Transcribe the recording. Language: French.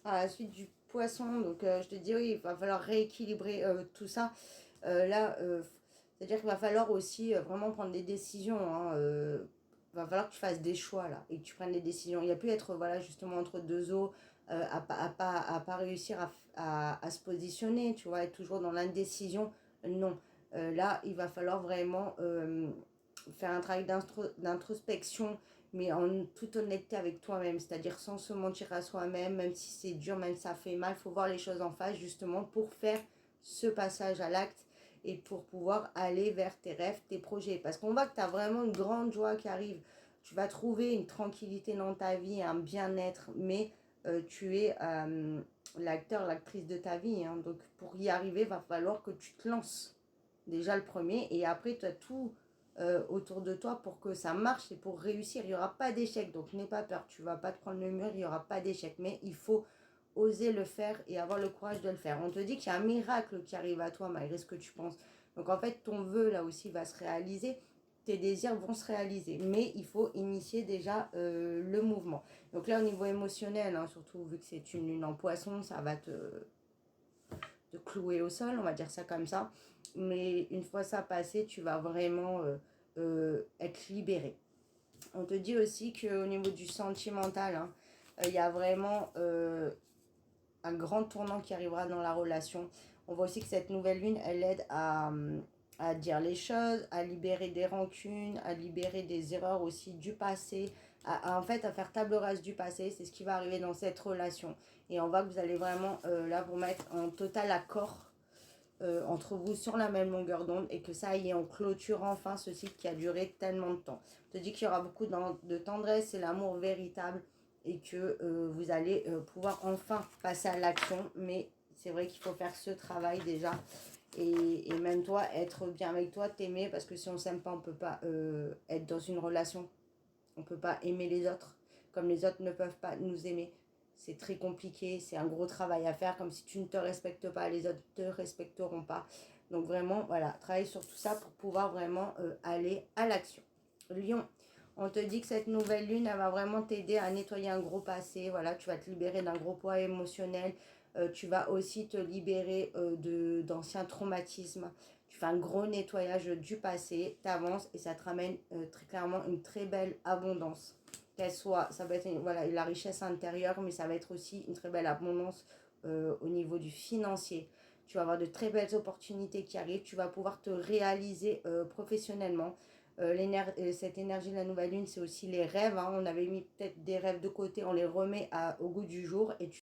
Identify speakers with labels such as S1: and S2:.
S1: à la suite du poisson. Donc je te dis oui, il va falloir rééquilibrer tout ça. Là, c'est-à-dire qu'il va falloir aussi vraiment prendre des décisions. Hein, va falloir que tu fasses des choix là et que tu prennes des décisions. Il n'y a plus être voilà, justement entre deux eaux, à pas réussir à se positionner, tu vois, être toujours dans l'indécision. Non. Là, il va falloir vraiment faire un travail d'introspection, mais en toute honnêteté avec toi-même, c'est-à-dire sans se mentir à soi-même, même si c'est dur, même si ça fait mal, il faut voir les choses en face justement pour faire ce passage à l'acte et pour pouvoir aller vers tes rêves, tes projets. Parce qu'on voit que tu as vraiment une grande joie qui arrive. Tu vas trouver une tranquillité dans ta vie, un bien-être, mais tu es l'acteur, l'actrice de ta vie. Hein. Donc pour y arriver, il va falloir que tu te lances. Déjà le premier, et après tu as tout autour de toi pour que ça marche et pour réussir. Il n'y aura pas d'échec, donc n'aie pas peur. Tu ne vas pas te prendre le mur, il n'y aura pas d'échec. Mais il faut oser le faire et avoir le courage de le faire. On te dit qu'il y a un miracle qui arrive à toi malgré ce que tu penses. Donc en fait, ton vœu là aussi va se réaliser. Tes désirs vont se réaliser. Mais il faut initier déjà le mouvement. Donc là, au niveau émotionnel, hein, surtout vu que c'est une lune en poisson, ça va te clouer au sol, on va dire ça comme ça. Mais une fois ça passé, tu vas vraiment être libéré. On te dit aussi qu'au niveau du sentimental, hein, il y a vraiment un grand tournant qui arrivera dans la relation. On voit aussi que cette nouvelle lune, elle aide à dire les choses, à libérer des rancunes, à libérer des erreurs aussi du passé, en fait à faire table rase du passé. C'est ce qui va arriver dans cette relation. Et on voit que vous allez vraiment là vous mettre en total accord entre vous sur la même longueur d'onde et que ça y est, on clôture enfin ce cycle qui a duré tellement de temps. Je te dis qu'il y aura beaucoup de tendresse et l'amour véritable et que vous allez pouvoir enfin passer à l'action. Mais c'est vrai qu'il faut faire ce travail déjà et même toi, être bien avec toi, t'aimer parce que si on ne s'aime pas, on ne peut pas être dans une relation. On ne peut pas aimer les autres comme les autres ne peuvent pas nous aimer. C'est très compliqué, c'est un gros travail à faire, comme si tu ne te respectes pas, les autres ne te respecteront pas. Donc vraiment, voilà, travaille sur tout ça pour pouvoir vraiment aller à l'action. Lion, on te dit que cette nouvelle lune, elle va vraiment t'aider à nettoyer un gros passé. Voilà, tu vas te libérer d'un gros poids émotionnel. Tu vas aussi te libérer d'anciens traumatismes. Tu fais un gros nettoyage du passé, tu avances et ça te ramène très clairement une très belle abondance. Qu'elle soit, ça va être voilà, la richesse intérieure, mais ça va être aussi une très belle abondance au niveau du financier. Tu vas avoir de très belles opportunités qui arrivent, tu vas pouvoir te réaliser professionnellement. Cette énergie de la nouvelle lune, c'est aussi les rêves. Hein. On avait mis peut-être des rêves de côté, on les remet au goût du jour et tu